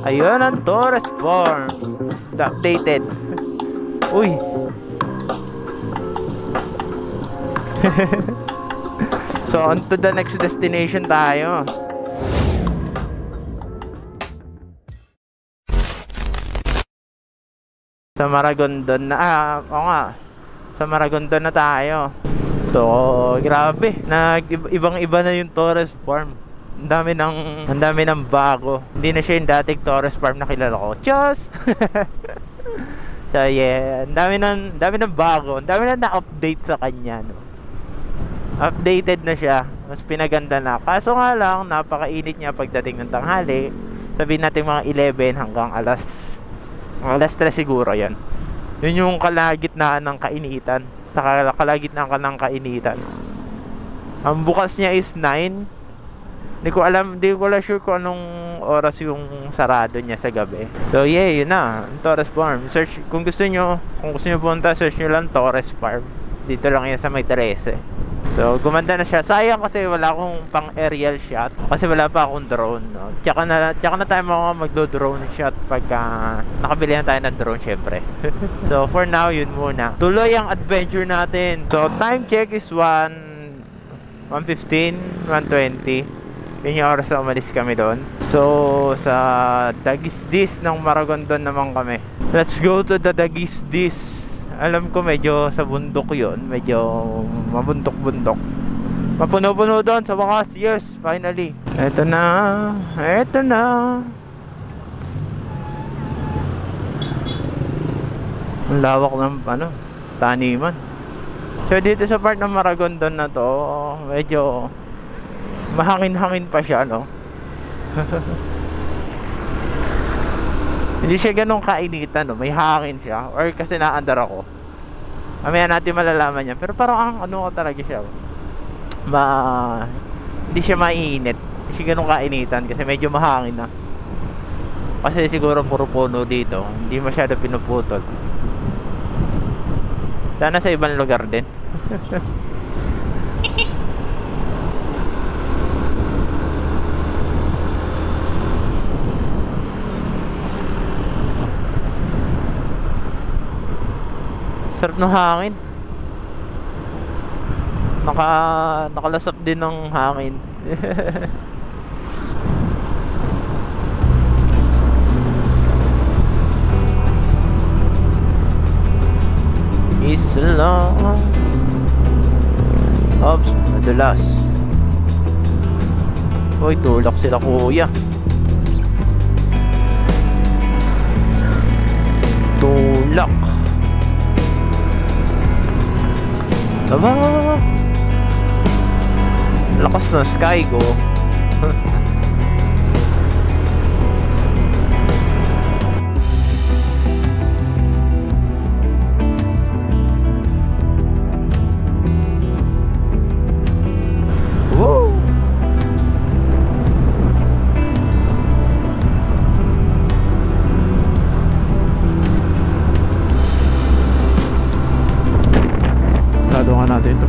Ayun ang Torres Farm. Updated. Uy. So on to the next destination tayo. Sa Maragondon na, oo nga. Sa Maragondon na tayo. So, grabe. Ibang-iba na yung Torres Farm. Ang dami ng bago. Hindi na siya yung dating Torres Farm na kilala ko. Diyos! So, yeah. Ang dami ng bago. Ang dami na na-update sa kanya, no? Updated na siya. Mas pinaganda na. Kaso nga lang, napakainit niya pagdating ng tanghali. Sabihin natin mga 11 hanggang alas 3 siguro yan. Yun yung kalagitnaan ng kainitan. Sa kalagitnaan ka ng kainitan. Ang bukas niya is 9. Hindi ko lang sure kung anong oras yung sarado niya sa gabi. So yeah, yun na, Torres Farm. Search, kung gusto nyo punta, search nyo lang Torres Farm. Dito lang yan sa may 13. So gumanda na siya. Sayang kasi wala akong pang aerial shot. Kasi wala pa akong drone, no? Tsaka na tayo magdo-drone shot pagka nakabili na tayo ng drone, syempre. So for now, yun muna. Tuloy ang adventure natin. So time check is 1:15, 1:20. Yun yung oras na umalis kami doon. So sa Dagisdis ng Maragondon naman kami. Let's go to the Dagisdis. Alam ko medyo sa bundok yun. Medyo mabundok-bundok. Mapuno-puno doon sa wakas. Yes, finally. Eto na. Ang lawak ng taniman. So dito sa part ng Maragondon na to, medyo mahangin-hangin pa siya, no? Hindi siya ganun kainitan, no? May hangin siya. Or kasi naandar ako. Mamaya natin malalaman yan. Pero parang talaga siya. Hindi siya mainit. Hindi siya ganun kainitan kasi medyo mahangin na. Kasi siguro puro puno dito. Hindi masyado pinuputol. Sana sa ibang lugar din. Sarap ng hangin. Nakalasap din ng hangin. Isla of Madalas. Uy, tulak sila kuya. Tulak. Aba, lakas ng sky go. Woo! Nga natin ito.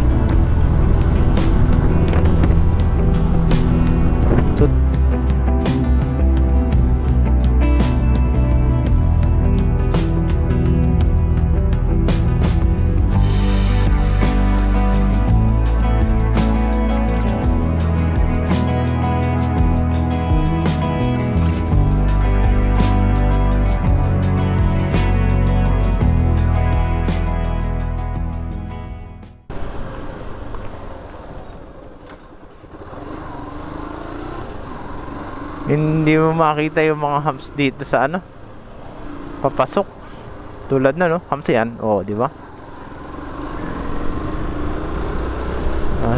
Hindi mo makita yung mga hams dito sa papasok. Tulad na, no? Hams yan. Oo, di ba?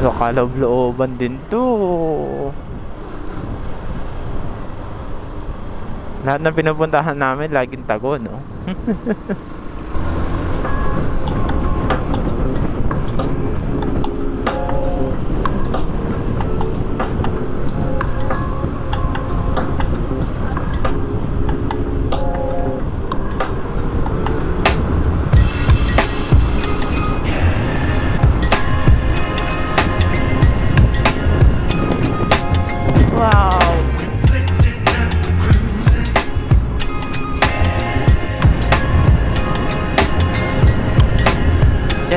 So kaloob-looban din to. Lahat ng pinupuntahan namin laging tago, no?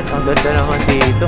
Shit, ang ganda naman dito.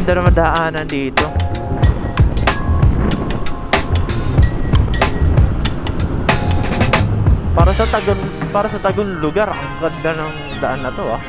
Ganda naman daanan dito. Para sa tagun lugar, ang ganda ng daan na to ah.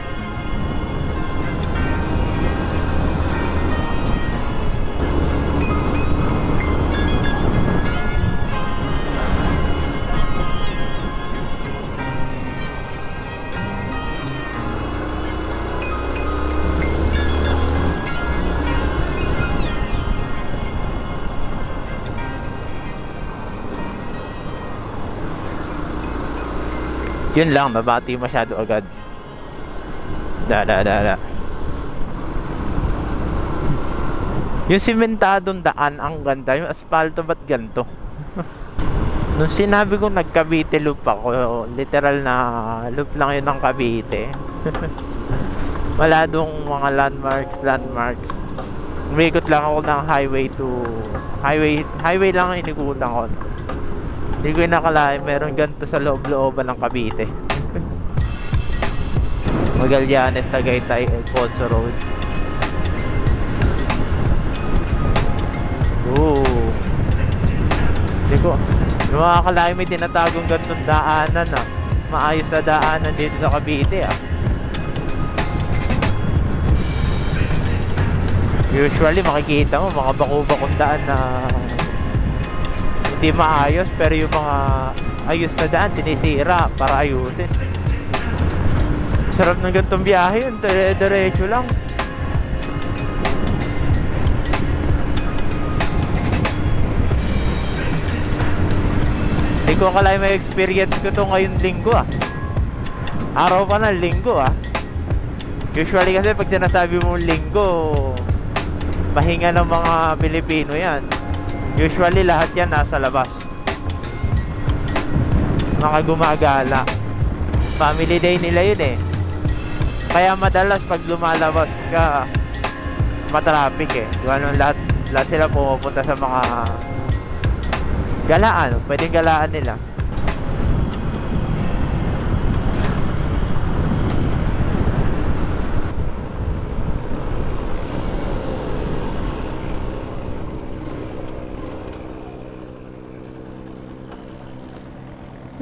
Yun lang, mabati masyado agad. Yung simentadong daan, ang ganda. Yung asfalto, ba't ganito? Nung sinabi ko nag-Cavite loop ako, literal na loop lang yun ng Cavite. Wala dong mga landmarks. Umikot lang ako ng highway lang ang inikutan ko. Hindi ko nakalain meron ganito sa loob-looban ng Cavite. Magallanes, Tagaytay, Alfonso Road. Ooh. Hindi ko nakakalain may tinatagong ganitong daanan ah. Maayos na daanan dito sa Cavite ah. Usually makikita mo mga bako-bakong daan na hindi maayos, pero yung mga ayos na daan sinisira para ayusin. Sarap ng ganitong biyahe yun, diretso lang. Hindi ko akala may experience ko to ngayong linggo ah. Araw pa na linggo ah. Usually kasi pag sinasabi mo linggo, pahinga ng mga Pilipino yan. Usually lahat yan nasa labas, mga gumagala. Family day nila yun eh. Kaya madalas pag lumalabas ka, matraffic eh. Diba, lahat sila pumupunta sa mga galaan. Pwedeng galaan nila.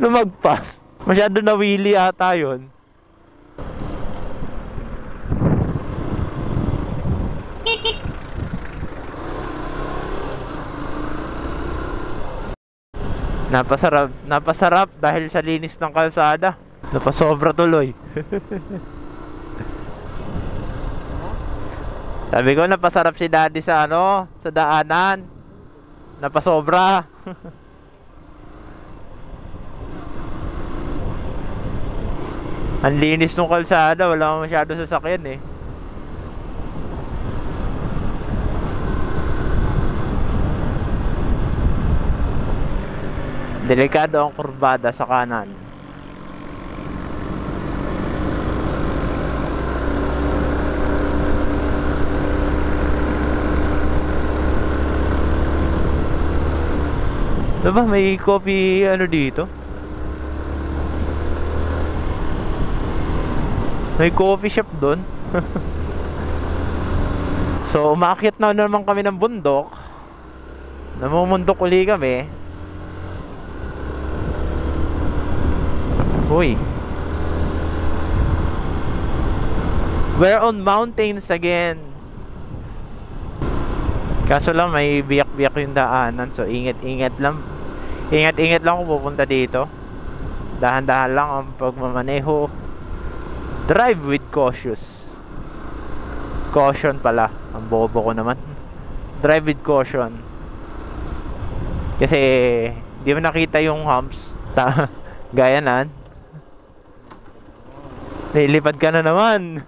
Lumagpas. Masyado na wheelie ata yun. Napasarap dahil sa linis ng kalsada. Napasobra tuloy. Sabi ko napasarap si Daddy sa sa daanan. Napasobra. Ang linis ng kalsada, wala masyado sasakyan eh. Delikado ang kurbada sa kanan. Diba may coffee dito? May coffee shop doon. So umakyat na naman kami ng bundok. Namumundok uli kami. Uy. We're on mountains again. Kaso lang may biyak-biyak yung daanan. So ingat-ingat lang. Ingat-ingat lang kung pupunta dito. Dahan-dahan lang ang pagmamaneho. Drive with caution pala. Ang bobo ko naman. Drive with caution. Kasi di mo nakita yung humps. Gaya nan. Nilipad ka na naman.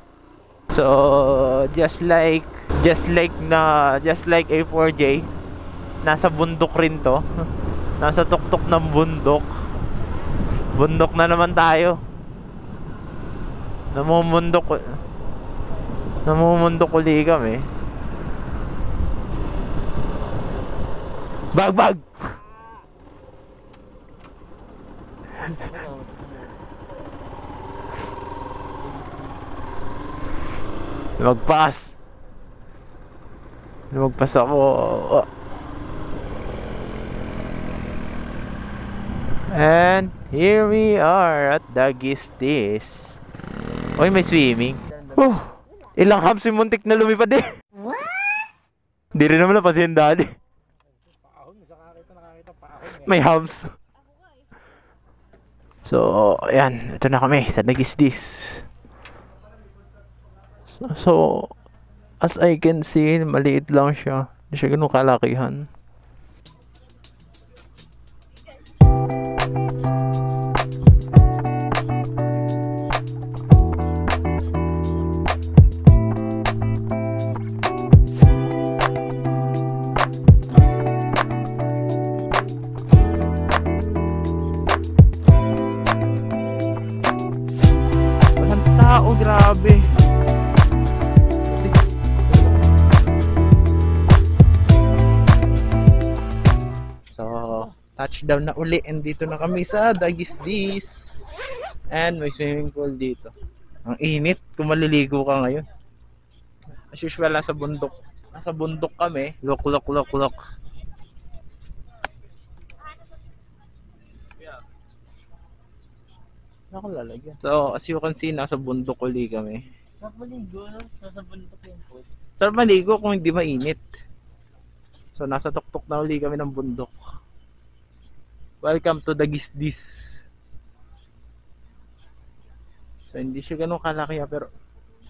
So just like A4J, nasa bundok rin to. Nasa tuktok ng bundok. Bundok na naman tayo. Namumundok uli kami. Bag! Lumagpas ako. And here we are at Dagistis. Oy, may swimming. Ilang humps yung muntik na lumipad eh. Hindi rin naman napansin dali. May humps. So, ayan. Ito na kami sa Dagistis. So, as I can see, maliit lang siya. Hindi siya ganun kalakihan. Walang tao, grabe. Touchdown na uli, and dito na kami sa Dagistis. And may swimming pool dito. Ang init kung maliligo ka ngayon. As usual, nasa bundok. Nasa bundok kami. Look. Ako lalagyan. So, as you can see, nasa bundok uli kami. Sarap maligo, no? Nasa bundok yung pool. Sarap maligo kung hindi mainit. So, nasa tuktok na uli kami ng bundok. Welcome to Dagistis. So hindi siya ganun kalaki pero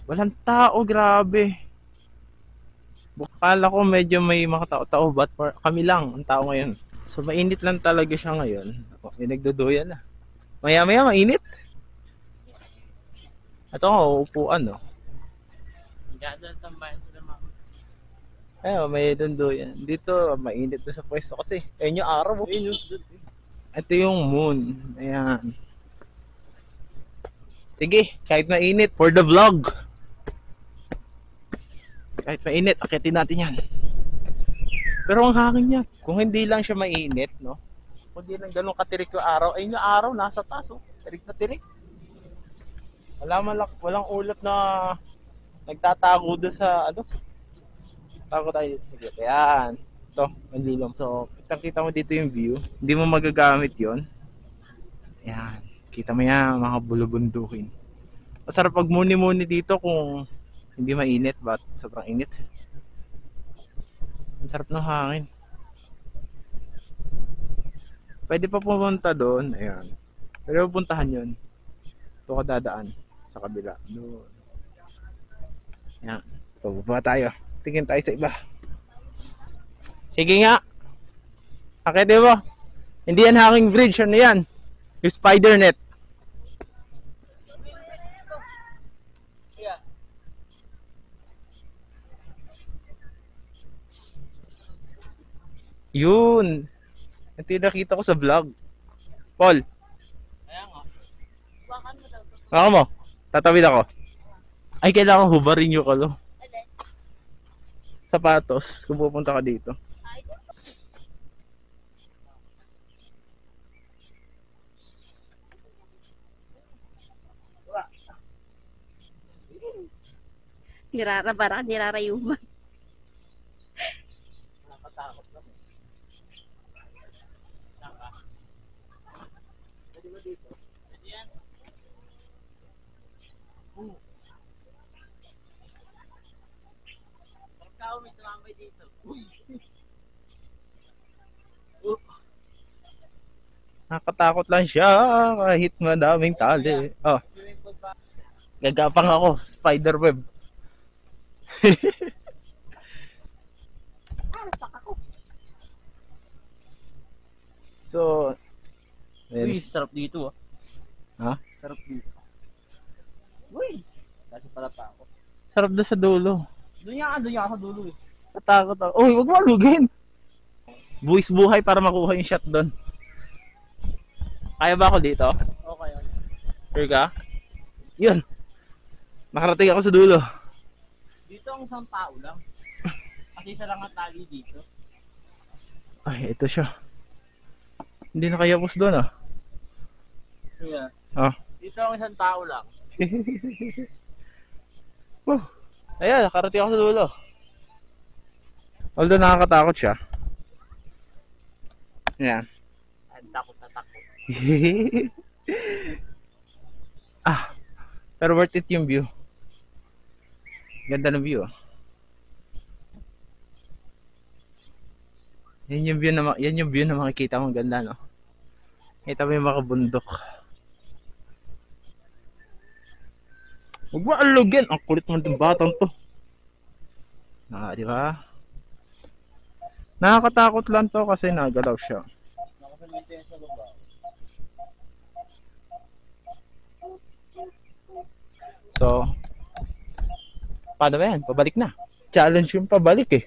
walang tao, grabe. Bukala ko medyo may mga tao-tao, but kami lang ang tao ngayon. So mainit lang talaga siya ngayon. May nagduduyan na. Maya-maya mainit. Ito nga, upuan, no? Gano'n tambayan sila mga. Ayun, may dunduyan. Dito, mainit na sa pwesto kasi. Ayun yung araw. Ito yung moon. Ayan. Sige, kahit mainit for the vlog. Kahit mainit, akitin natin yan. Pero ang hangin niya, kung hindi lang siya mainit, no? Kung hindi lang ganun katirik yung araw, ayun yung araw, nasa taas, oh. Tirik na tirik. Walang ulap na nagtatago doon sa, tago tayo dito. Ayan. Ito, ang lilom. So, kita mo dito yung view. Hindi mo magagamit yon. Ayan. Kita mo yan, mga bulubundukin. Masarap pag muni-muni dito kung hindi mainit, but sobrang init. Ang sarap ng hangin. Pwede pa pumunta doon. Ayan. Pwede pupuntahan yun. Ito ka dadaan sa kabila. Doon. Ayan. Pababa tayo. Tingin tayo sa iba. Sige nga. Akit mo. Hindi yan hanging bridge. Ano yan? Yung spider net. Yun. Ito yung nakita ko sa vlog. Paul. Kaya nga. Bakan mo daw to. Ako mo. Tatawid ako. Ay, kailangan hubarin yung sapatos kung pupunta ka dito. Nirarabara, nirarayuman. dito. Nakatakot lang siya kahit madaming tali. Oh, Swimming pool pa. gagapang ako. Spiderweb. So, Uy, ayun. sarap dito ah. Ha? Sarap dito. Uy! Kasi pala pa ako. Sarap na sa dulo. Doon nga sa dulo eh. Natakot ako. Uy, wag mo alugin. Buwis buhay para makuha yung shot doon. Kaya ba ako dito? Okay. Sure ka? Yun. Nakarating ako sa dulo. Dito ang isang tao lang. Kasi isa lang ang tali dito. Ay, ito siya. Hindi na kayapos doon ah. Yeah. Ah. Dito ang isang tao lang. Ayan, nakarating ako sa dulo. Although nakakatakot siya. Ayan. Ang takot na takot. Ah, pero worth it yung view. Ganda ng view ah. Yan yung view na makikita mo, ganda no. Kita mo yung mga bundok. Huwag mo alugin, ang kulit mo ng batang to. Di ba? Nakakatakot lang to kasi nagalaw siya. Nakasalita yan sa baba. So, paano ba yan? Pabalik na. Challenge yung pabalik eh.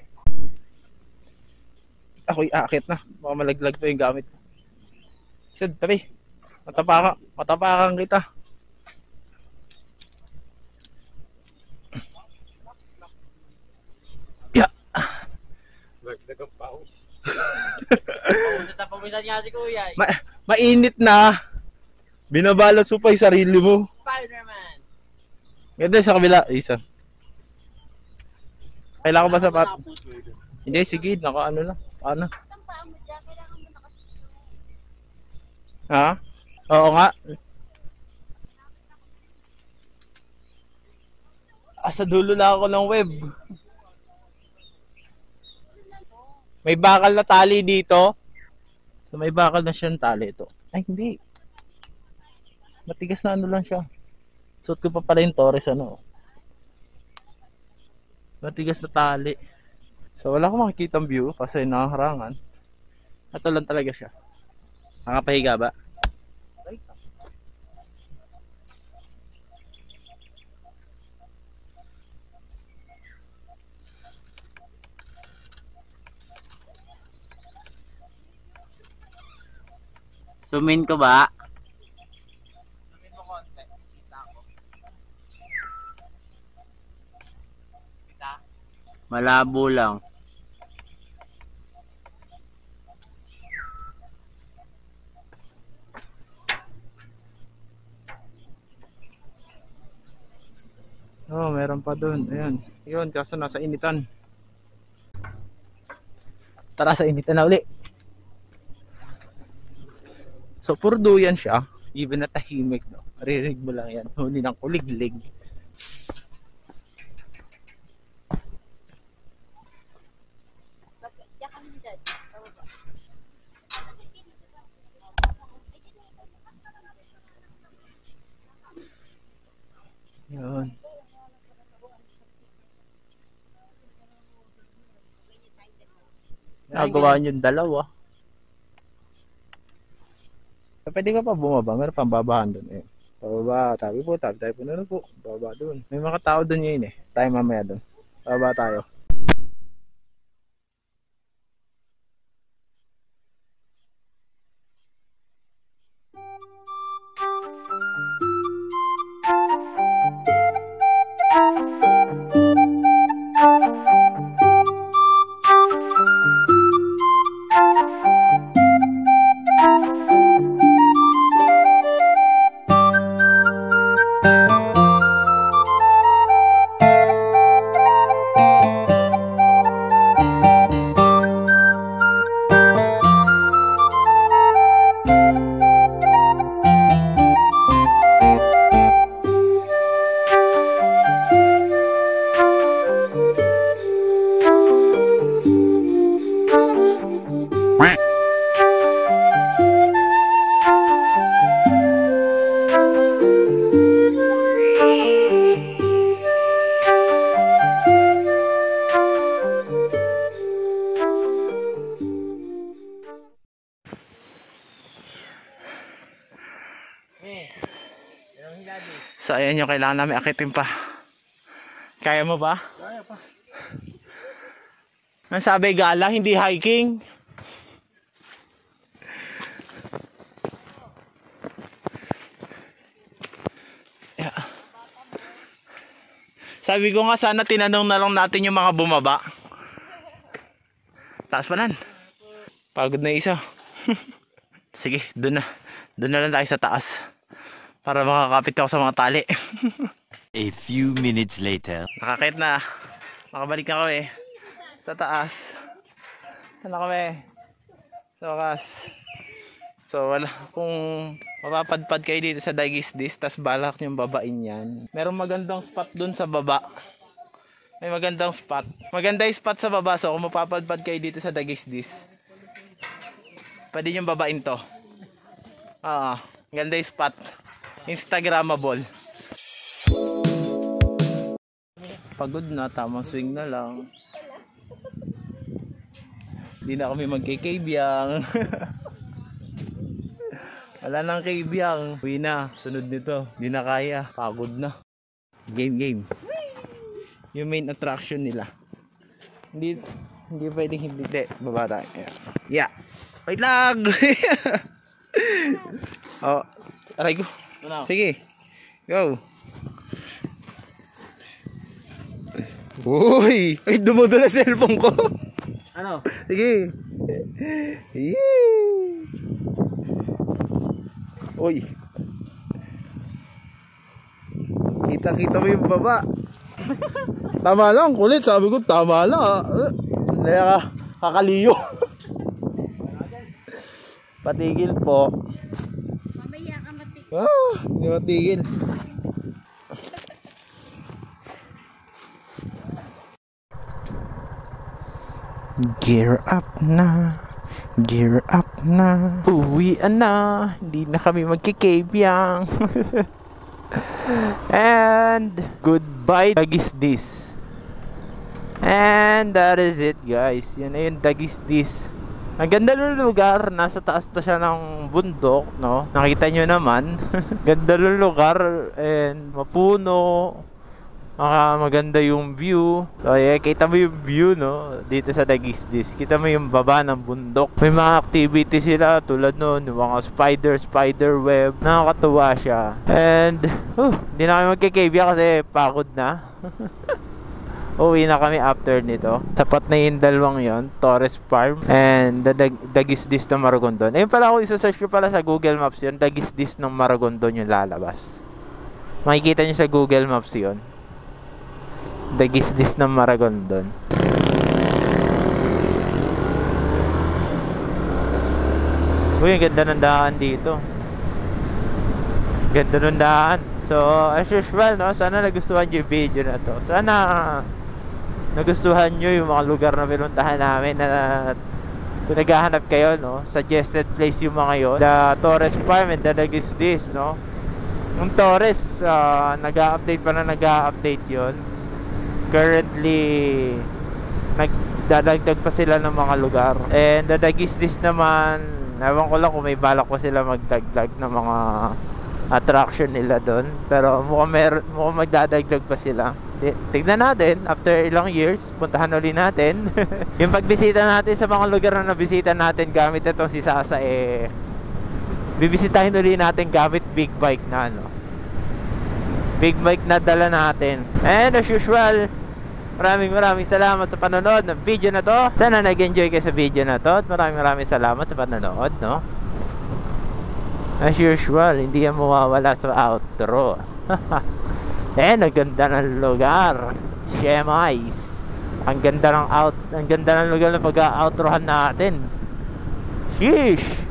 Ako'y aakit na. Baka malaglag pa yung gamit. Sad, tabi. Matapakan kita. Yeah. Nagdagang pawis. Pawisan nga si kuya. Mainit na. Binabalot mo pa yung sarili mo. Spider-Man. Ganda sa kabila. Isa. Kailangan ko ba sapat? Hindi, sige. Naka ano lang. Ano? Ha? Oo nga. Sa dulo lang ako ng web. May bakal na tali dito. So may bakal na siyang tali ito. Ay hindi. Matigas na ano lang siya. Suot ko pa pala yung Torres ano. Matigas na tali. So wala akong makikitang view kasi nakaharangan. Ito lang talaga siya. Nakapahiga ba? Sumin ko ba? Sumin mo konti. Kita ko. Kita? Malabo lang. Oh, meron pa doon. Ayan. Yun, kaso nasa initan. Tara sa initan na uli. So, puro duyan siya. Even na tahimik, no? Marinig mo lang yan. Huli ng kuliglig. Yun. Nagawa yung dalawa. So, pwede ka pa bumaba. Meron pang babahan doon eh. Pababa, tabi po, tabi po na po. Bababa doon. May mga tao doon yun eh. Tayo mamaya doon. Bababa tayo. So ayan yung kailangan namin akitin pa. Kaya mo ba? Kaya pa. Ang sabi gala, hindi hiking. Yeah. Sabi ko nga sana tinanong na lang natin yung mga bumaba. Taas pa nan. Pagod na isa. Sige, doon na lang tayo sa taas. Para makakapit ako sa mga tali. A few minutes later. Nakakit na. Nakabalik na kami. Sa taas. Ano kami? Sa wakas. So wala. Kung mapapadpad kayo dito sa Dagisdis, tas balak niyong babain yan. Merong magandang spot dun sa baba. May magandang spot. Maganda yung spot sa baba. So kung mapapadpad kayo dito sa Dagisdis, pwede niyong babain to. Ganda yung spot. Instagramable. Pagod na, tamang swing na lang. Hindi na kami magkikaybiyang. Wala nang kaybiyang. Uwi na, sunod nito. Hindi na kaya, pagod na. Game. Yung main attraction nila. Hindi pwedeng hindi. Baba tayo. Yeah. Wait lang. Oh, aray ko. Sige. Go. Uy! Ay, dumudula cellphone ko. Ano? Sige. Uy. Kita mo yung baba. Tama lang, kulit. Sabi ko, tama lang. Kakaliyo. Patigil po. Mamaya ka matigil. Hindi matigil. Gear up na. Gear up na. Uwian na. Hindi na kami magkikaybiyang. And goodbye Dagisdis. And that is it guys. Yan na yung Dagisdis. Ang ganda ng lugar, nasa taas to siya ng bundok, no? Nakita nyo naman. Ganda ng lugar and mapuno. Maganda yung view. So yeah, kita mo yung view, no? Dito sa Dagisdis. Kita mo yung baba ng bundok. May mga activity sila tulad nun, yung mga spider web. Nakakatuwa siya. And hindi na kami magkikibya kasi pagod na. Uwi na kami after nito. Tapat na yung dalawang yon, Torres Farm and Dagisdis ng Maragondon. Ayun pala, kung isa-search nyo pala sa Google Maps yun, Dagisdis ng Maragondon yung lalabas. Makikita nyo sa Google Maps yun. Dagisdis ng Maragondon. Uy, ang ganda ng daan dito. Ganda ng daan. So, as usual, no? Sana nagustuhan nyo yung video na to. Sana nagustuhan nyo yung mga lugar na pinuntahan namin na kung naghahanap kayo, no? Suggested place yung mga yun. The Torres Farm and the Dagisdis, no? Yung Torres, nag-a-update yun. Currently, nagdadagdag pa sila ng mga lugar. And the Dagisdis naman, ewan ko lang kung may balak pa sila magdagdag ng mga attraction nila doon. Pero mukhang magdadagdag pa sila. Tignan natin, after ilang years, puntahan ulit natin. Yung pagbisita natin sa mga lugar na nabisita natin gamit itong si Sasa, bibisitahin ulit natin gamit big bike na, no? Big bike na dala natin. And as usual, maraming salamat sa panonood ng video na to. Sana nag-enjoy kayo sa video na to. At maraming salamat sa panonood, no? As usual, hindi yan mawawala sa outro. Ang ganda ng lugar. Shemais. Ang ganda ng lugar na pag-outrohan natin. Sheesh.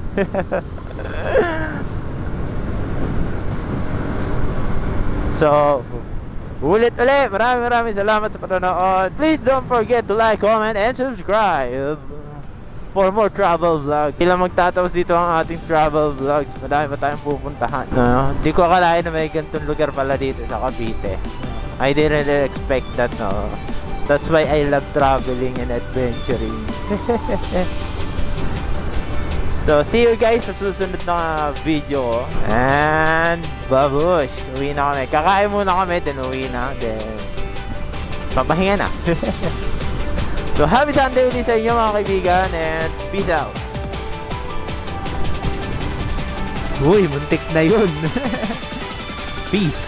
So, ulit. Maraming salamat sa panonood. Please don't forget to like, comment, and subscribe for more travel vlogs. Hindi lang magtatapos dito ang ating travel vlogs. Madami pa tayong pupuntahan. Hindi ko akalain na may ganitong lugar pala dito sa Cavite. I didn't expect that, no. That's why I love traveling and adventuring. So, see you guys sa susunod na video ko. And, babush. Uwi na kami. Kakain muna kami, then uwi na. Then, papahinga na. So, happy Sunday ulit sa inyo mga kaibigan. And, peace out. Uy, muntik na yun. Peace.